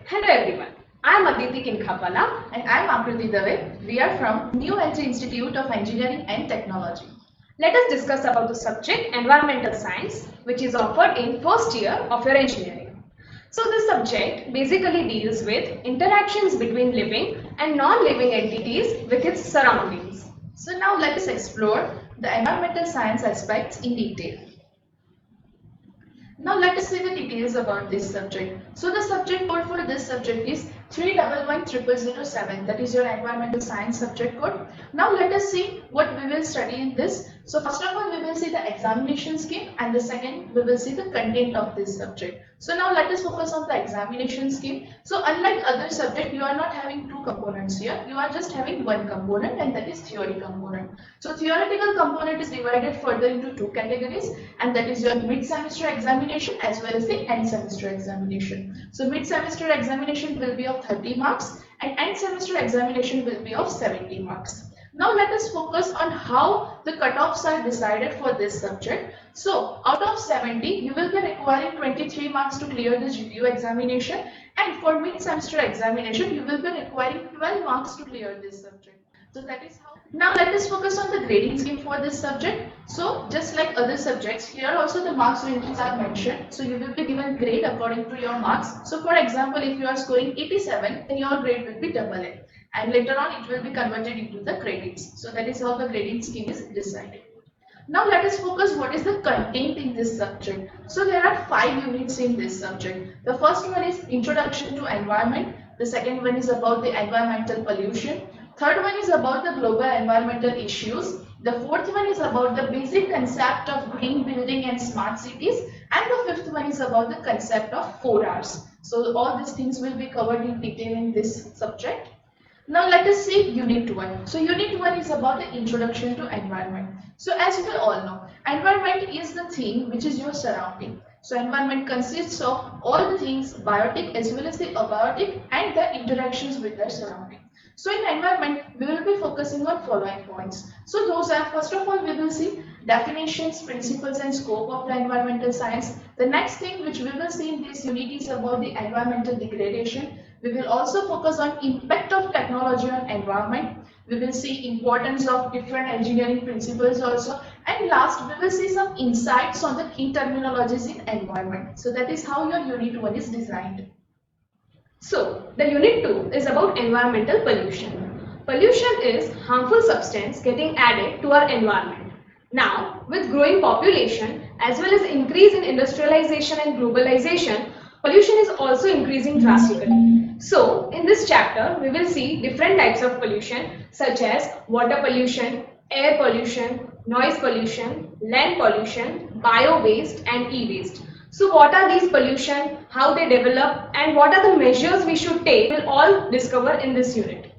Hello everyone, I am Aditi Kinkhapala. And I'm Akriti Dave. We are from New LG Institute of Engineering and Technology. Let us discuss about the subject Environmental Science, which is offered in first year of your engineering. So this subject basically deals with interactions between living and non-living entities with its surroundings. So now let us explore the environmental science aspects in detail. Now let us see the details about this subject. So the subject code for this subject is 3110007. That is your environmental science subject code. Now let us see what we will study in this. So first of all we will see the examination scheme, and the second we will see the content of this subject. So now let us focus on the examination scheme. So unlike other subject, you are not having two components here. You are just having one component, and that is theory component. So theoretical component is divided further into two categories, and that is your mid-semester examination as well as the end semester examination. So mid-semester examination will be of 30 marks and end semester examination will be of 70 marks. Now let us focus on how the cutoffs are decided for this subject. So out of 70, you will be requiring 23 marks to clear this review examination, and for mid-semester examination, you will be requiring 12 marks to clear this subject. So that is how. Now let us focus on the grading scheme for this subject. So just like other subjects, here also the marks ranges are mentioned. So you will be given grade according to your marks. So for example, if you are scoring 87, then your grade will be AA. And later on it will be converted into the credits. So that is how the grading scheme is decided. Now let us focus what is the content in this subject. So there are 5 units in this subject. The first one is Introduction to Environment. The second one is about the environmental pollution. Third one is about the global environmental issues. The fourth one is about the basic concept of green building and smart cities. And the fifth one is about the concept of 4Rs. So all these things will be covered in detail in this subject. Now let us see Unit 1. So Unit 1 is about the introduction to environment. So as we all know, environment is the thing which is your surrounding. So environment consists of all the things biotic as well as the abiotic and the interactions with their surrounding. So in environment, we will be focusing on following points. So those are, first of all, we will see definitions, principles and scope of the environmental science. The next thing which we will see in this unit is about the environmental degradation. We will also focus on impact of technology on environment. We will see importance of different engineering principles also. And last, we will see some insights on the key terminologies in environment. So that is how your Unit 1 is designed. So the Unit 2 is about environmental pollution. Pollution is harmful substance getting added to our environment. Now, with growing population as well as increase in industrialization and globalization, pollution is also increasing drastically. So, in this chapter, we will see different types of pollution such as water pollution, air pollution, noise pollution, land pollution, bio-waste and e-waste. So, what are these pollution, how they develop and what are the measures we should take, we'll all discover in this unit.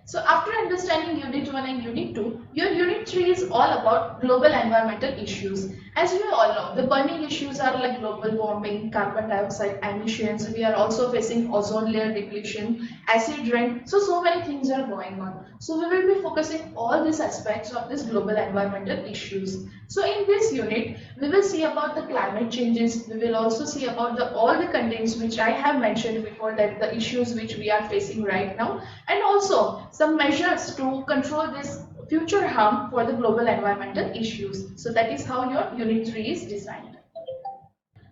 So after understanding Unit 1 and Unit 2, your Unit 3 is all about global environmental issues. As you all know, the burning issues are like global warming, carbon dioxide emissions. We are also facing ozone layer depletion, acid rain. So many things are going on. So we will be focusing all these aspects of this global environmental issues. So in this unit, we will see about the climate changes. We will also see about all the contents which I have mentioned before, that the issues which we are facing right now, and also some measures to control this future harm for the global environmental issues. So that is how your Unit 3 is designed.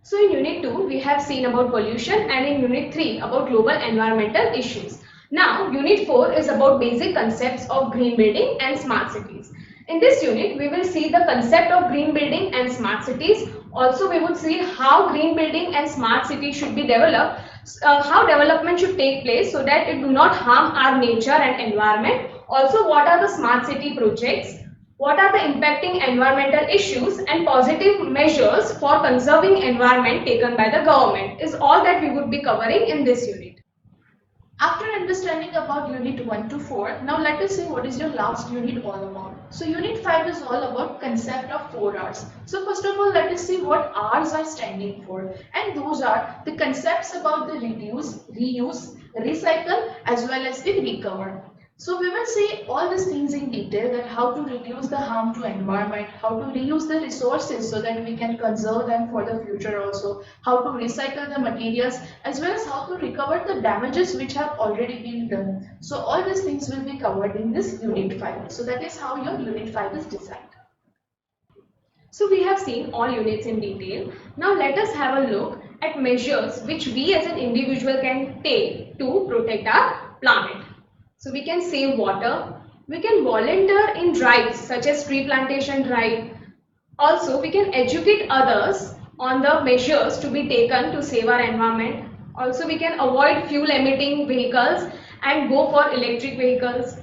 So in Unit 2, we have seen about pollution and in Unit 3 about global environmental issues. Now, Unit 4 is about basic concepts of green building and smart cities. In this unit, we will see the concept of green building and smart cities. Also, we would see how green building and smart cities should be developed, how development should take place so that it do not harm our nature and environment. Also, what are the smart city projects? What are the impacting environmental issues and positive measures for conserving environment taken by the government is all that we would be covering in this unit. After understanding about Unit 1 to 4, now let us see what is your last unit all about. So Unit 5 is all about concept of 4Rs. So first of all, let us see what Rs are standing for. And those are the concepts about the reduce, reuse, recycle as well as the recover. So we will see all these things in detail, that how to reduce the harm to environment, how to reuse the resources so that we can conserve them for the future also, how to recycle the materials, as well as how to recover the damages which have already been done. So all these things will be covered in this unit 5. So that is how your unit 5 is designed. So we have seen all units in detail. Now let us have a look at measures which we as an individual can take to protect our planet. So we can save water, we can volunteer in drives such as tree plantation drive. Also, we can educate others on the measures to be taken to save our environment. Also, we can avoid fuel emitting vehicles and go for electric vehicles.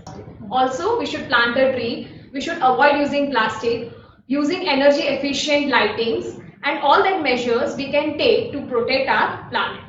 Also, we should plant a tree. We should avoid using plastic, using energy efficient lightings, and all that measures we can take to protect our planet.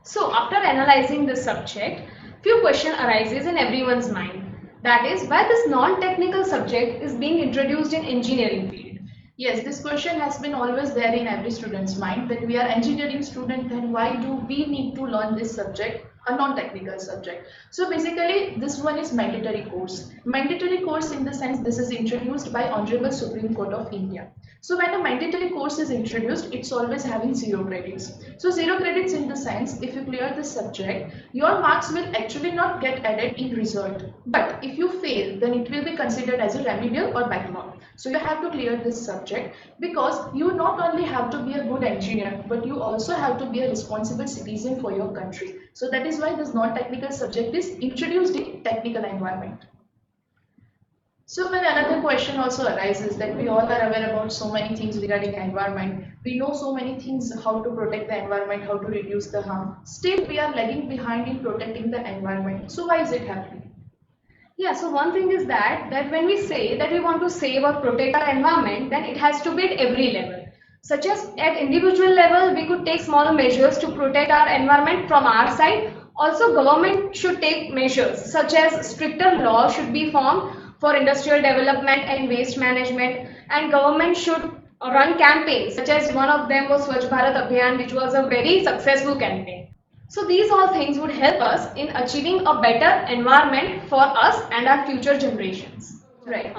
So after analyzing this subject, few questions arises in everyone's mind. That is, why this non-technical subject is being introduced in engineering field. Yes, this question has been always there in every student's mind, that we are engineering student, then why do we need to learn this subject, a non-technical subject? So basically this one is mandatory course. Mandatory course in the sense this is introduced by Honorable Supreme Court of India. So when a mandatory course is introduced, it's always having 0 credits. So 0 credits in the sense, if you clear this subject, your marks will actually not get added in result. But if you fail, then it will be considered as a remedial or backlog. So you have to clear this subject, because you not only have to be a good engineer, but you also have to be a responsible citizen for your country. So that is why this non-technical subject is introduced in technical environment. So when another question also arises, that we all are aware about so many things regarding environment. We know so many things, how to protect the environment, how to reduce the harm. Still we are lagging behind in protecting the environment. So why is it happening? Yeah, so one thing is that when we say that we want to save or protect our environment, then it has to be at every level. Such as at individual level, we could take small measures to protect our environment from our side. Also, government should take measures such as stricter law should be formed for industrial development and waste management, and government should run campaigns such as one of them was Swachh Bharat Abhiyan, which was a very successful campaign. So these all things would help us in achieving a better environment for us and our future generations. Right.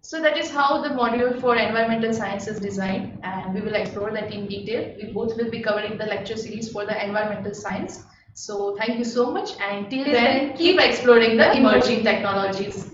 So that is how the module for environmental science is designed, and we will explore that in detail. We both will be covering the lecture series for the environmental science. So thank you so much, and till then keep exploring the emerging technologies.